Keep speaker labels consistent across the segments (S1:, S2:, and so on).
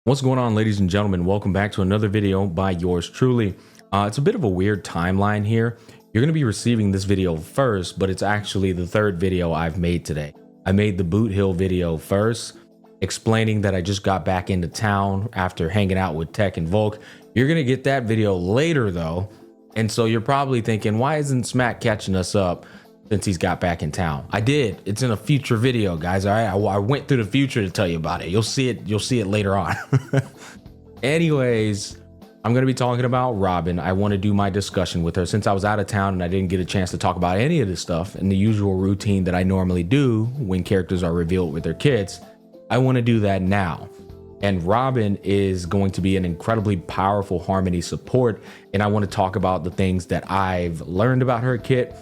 S1: What's going on, ladies and gentlemen? Welcome back to another video by yours truly. It's a bit of a weird timeline here. You're going to be receiving this video first, but it's actually the third video I've made today. I made the Boot Hill video first, explaining that I just got back into town after hanging out with Tech and Volk. You're going to get that video later though. And so you're probably thinking, why isn't Smack catching us up since he's got back in town? I did. It's in a future video, guys. All right, I went through the future to tell you about it. You'll see it later on. Anyways, I'm going to be talking about Robin. I want to do my discussion with her since I was out of town and I didn't get a chance to talk about any of this stuff in the usual routine that I normally do when characters are revealed with their kids. I want to do that now. And Robin is going to be an incredibly powerful Harmony support. And I want to talk about the things that I've learned about her kit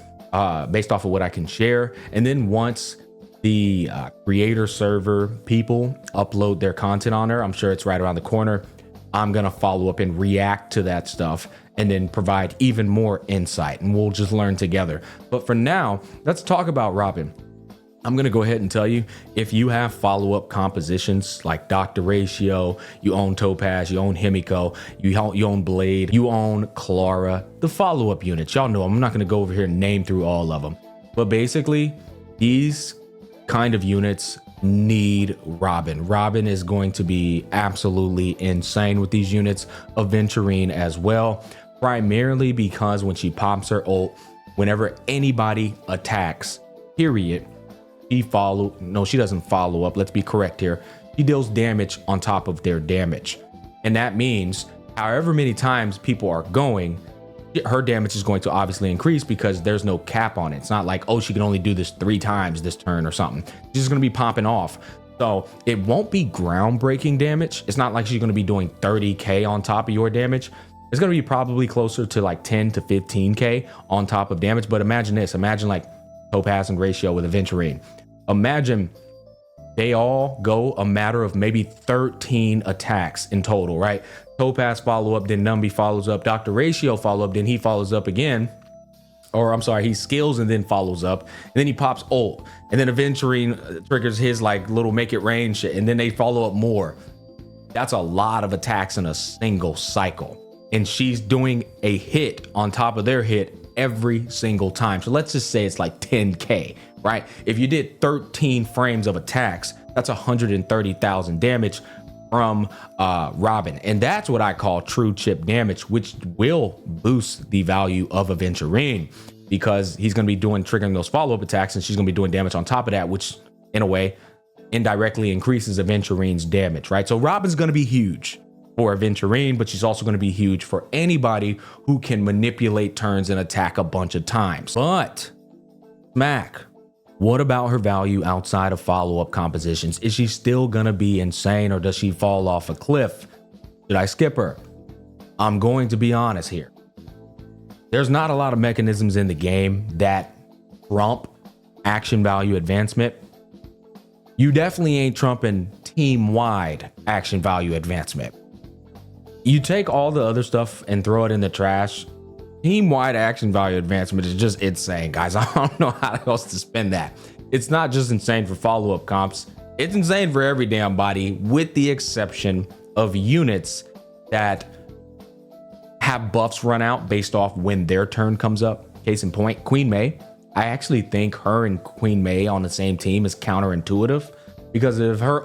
S1: based off of what I can share. And then once the creator server people upload their content on her, I'm sure it's right around the corner, I'm going to follow up and react to that stuff and then provide even more insight, and we'll just learn together. But for now, let's talk about Robin. I'm going to go ahead and tell you, if you have follow-up compositions like Dr. Ratio, you own Topaz, you own Himiko, you own Blade, you own Clara, the follow-up units, y'all know I'm not going to go over here and name through all of them. But basically, these kind of units need Robin. Robin is going to be absolutely insane with these units, Aventurine as well, primarily because when she pops her ult, whenever anybody attacks, period, she doesn't follow up. Let's be correct here. She deals damage on top of their damage. And that means however many times people are going, her damage is going to obviously increase because there's no cap on it. It's not like, oh, she can only do this 3 times this turn or something. She's just going to be popping off. So it won't be groundbreaking damage. It's not like she's going to be doing 30K on top of your damage. It's going to be probably closer to like 10 to 15K on top of damage. But imagine this. Imagine like Topaz and Ratio with Aventurine. Imagine they all go a matter of maybe 13 attacks in total, right? Topaz follow up, then Numby follows up, Dr. Ratio follow up, then he follows up again. Or I'm sorry, he skills and then follows up, and then he pops ult, and then Aventurine triggers his like little make it rain shit, and then they follow up more. That's a lot of attacks in a single cycle. And she's doing a hit on top of their hit every single time. So let's just say it's like 10K, right? If you did 13 frames of attacks, that's 130,000 damage from Robin. And that's what I call true chip damage, which will boost the value of Aventurine because he's going to be triggering those follow-up attacks, and she's going to be doing damage on top of that, which in a way indirectly increases Aventurine's damage, right? So Robin's going to be huge for Aventurine, but she's also going to be huge for anybody who can manipulate turns and attack a bunch of times. But Smack, what about her value outside of follow-up compositions? Is she still going to be insane, or does she fall off a cliff? Should I skip her? I'm going to be honest here. There's not a lot of mechanisms in the game that trump action value advancement. You definitely ain't trumping team-wide action value advancement. You take all the other stuff and throw it in the trash. Team-wide action value advancement is just insane, guys. I don't know how else to spin that. It's not just insane for follow-up comps. It's insane for every damn body, with the exception of units that have buffs run out based off when their turn comes up. Case in point, Queen May. I actually think her and Queen May on the same team is counterintuitive, because if her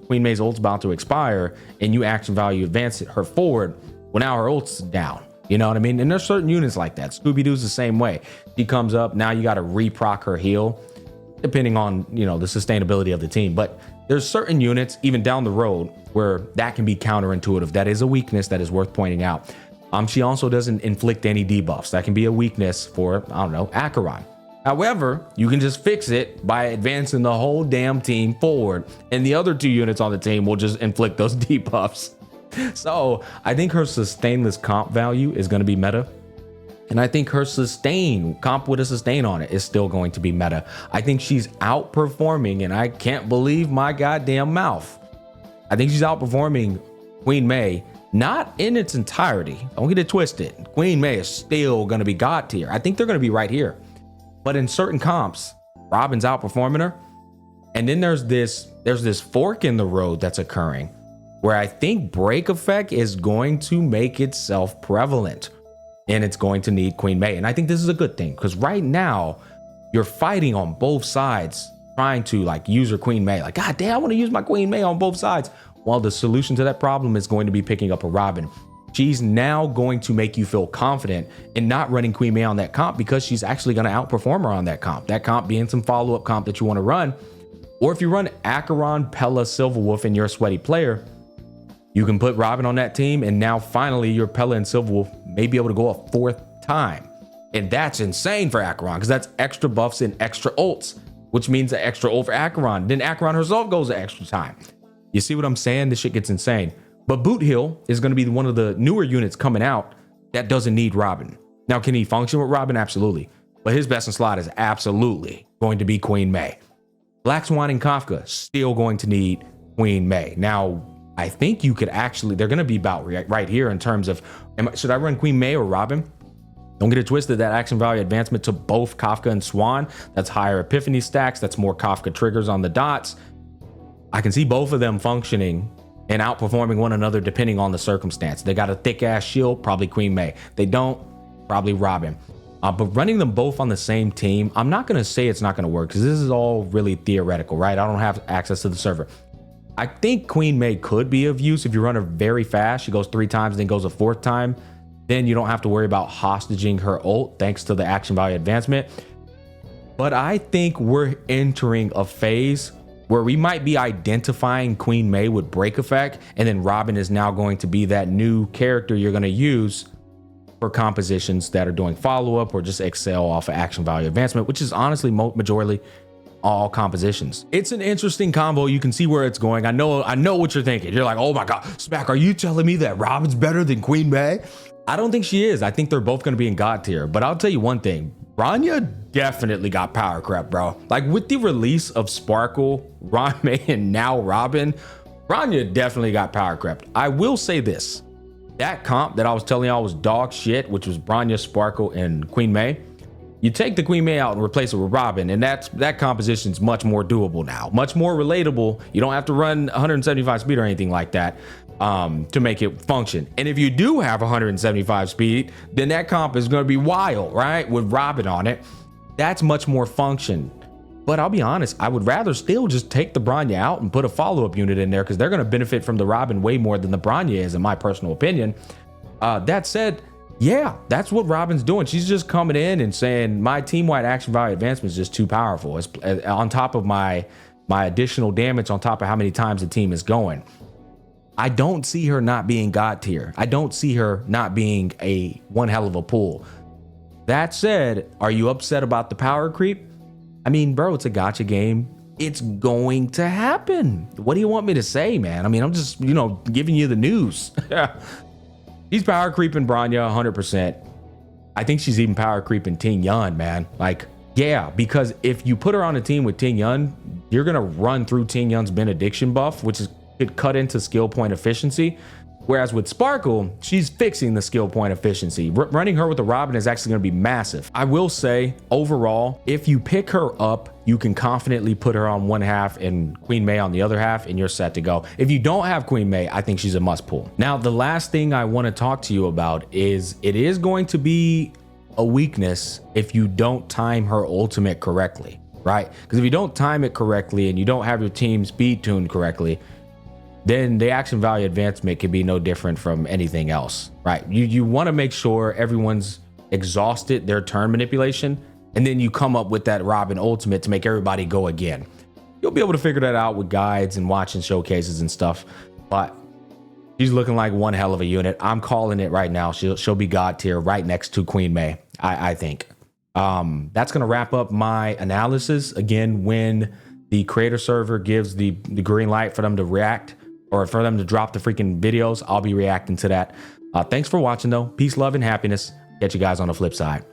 S1: Queen May's ult's about to expire and you action value advance her forward, well, now her ult's down. You know what I mean? And there's certain units like that. Scooby-Doo's the same way. She comes up, now you got to reproc her heal, depending on, the sustainability of the team. But there's certain units, even down the road, where that can be counterintuitive. That is a weakness that is worth pointing out. She also doesn't inflict any debuffs. That can be a weakness for, I don't know, Acheron. However, you can just fix it by advancing the whole damn team forward, and the other 2 units on the team will just inflict those debuffs. So I think her sustainless comp value is going to be meta. And I think her comp with a sustain on it is still going to be meta. I think she's outperforming, and I can't believe my goddamn mouth, I think she's outperforming Queen May, not in its entirety. Don't get it twisted. Queen May is still going to be god tier. I think they're going to be right here. But in certain comps, Robin's outperforming her. And then there's this fork in the road that's occurring where I think break effect is going to make itself prevalent, and it's going to need Queen May. And I think this is a good thing, because right now you're fighting on both sides, trying to like use your Queen May. Like, God damn, I want to use my Queen May on both sides. While the solution to that problem is going to be picking up a Robin. She's now going to make you feel confident in not running Queen May on that comp, because she's actually going to outperform her on that comp. That comp being some follow-up comp that you want to run. Or if you run Acheron, Pella, Silverwolf, and you're a sweaty player, you can put Robin on that team, and now finally your Pella and Silverwolf may be able to go a 4th time. And that's insane for Acheron, because that's extra buffs and extra ults, which means an extra ult for Acheron. Then Acheron herself goes an extra time. You see what I'm saying? This shit gets insane. But Boot Hill is going to be one of the newer units coming out that doesn't need Robin. Now, can he function with Robin? Absolutely. But his best in slot is absolutely going to be Queen May. Black Swan and Kafka still going to need Queen May. Now, I think you could actually, they're going to be about right here in terms of, should I run Queen May or Robin? Don't get it twisted, that action value advancement to both Kafka and Swan, that's higher epiphany stacks, that's more Kafka triggers on the dots. I can see both of them functioning and outperforming one another depending on the circumstance. They got a thick ass shield, probably Queen May. They don't, probably Robin. But running them both on the same team, I'm not gonna say it's not gonna work, because this is all really theoretical, right? I don't have access to the server. I think Queen May could be of use if you run her very fast. She goes 3 times, then goes a 4th time. Then you don't have to worry about hostaging her ult thanks to the action value advancement. But I think we're entering a phase where we might be identifying Queen May with break effect, and then Robin is now going to be that new character you're going to use for compositions that are doing follow-up or just excel off of action value advancement, which is honestly majorly all compositions. It's an interesting combo. You can see where it's going. I know what you're thinking. You're like, oh my God, Smack, are you telling me that Robin's better than Queen May? I don't think she is. I think they're both going to be in God tier. But I'll tell you one thing. Bronya definitely got power crept, bro. Like with the release of Sparkle, Rame, and now Robin, Bronya definitely got power crept. I will say this. That comp that I was telling y'all was dog shit, which was Bronya, Sparkle, and Queen May. You take the Queen May out and replace it with Robin, and that composition's much more doable now, much more relatable. You don't have to run 175 speed or anything like that to make it function. And if you do have 175 speed, then that comp is going to be wild, right? With Robin on it, that's much more function. But I'll be honest, I would rather still just take the Bronya out and put a follow-up unit in there, because they're going to benefit from the Robin way more than the Bronya is, in my personal opinion. That said, yeah, that's what Robin's doing. She's just coming in and saying my team-wide action value advancement is just too powerful. It's on top of my additional damage, on top of how many times the team is going. I don't see her not being God tier. I don't see her not being a one hell of a pull. That said, are you upset about the power creep? I mean, bro, it's a gacha game. It's going to happen. What do you want me to say, man? I mean, I'm just, giving you the news. She's power creeping Bronya 100%. I think she's even power creeping Ting Yun, man. Like, yeah, because if you put her on a team with Ting Yun, you're going to run through Ting Yun's benediction buff, which could cut into skill point efficiency. Whereas with Sparkle, she's fixing the skill point efficiency. Running her with the Robin is actually going to be massive. I will say, overall, if you pick her up, you can confidently put her on one half and Queen May on the other half, and you're set to go. If you don't have Queen May, I think she's a must pull. Now, the last thing I want to talk to you about is it is going to be a weakness if you don't time her ultimate correctly, right? Because if you don't time it correctly and you don't have your team speed tuned correctly, then the action value advancement can be no different from anything else, right? You want to make sure everyone's exhausted their turn manipulation, and then you come up with that Robin ultimate to make everybody go again. You'll be able to figure that out with guides and watching showcases and stuff, but she's looking like one hell of a unit. I'm calling it right now. She'll be God tier right next to Queen May, I think. That's going to wrap up my analysis. Again, when the creator server gives the green light for them to react, or for them to drop the freaking videos, I'll be reacting to that. Thanks for watching though. Peace, love, and happiness. Catch you guys on the flip side.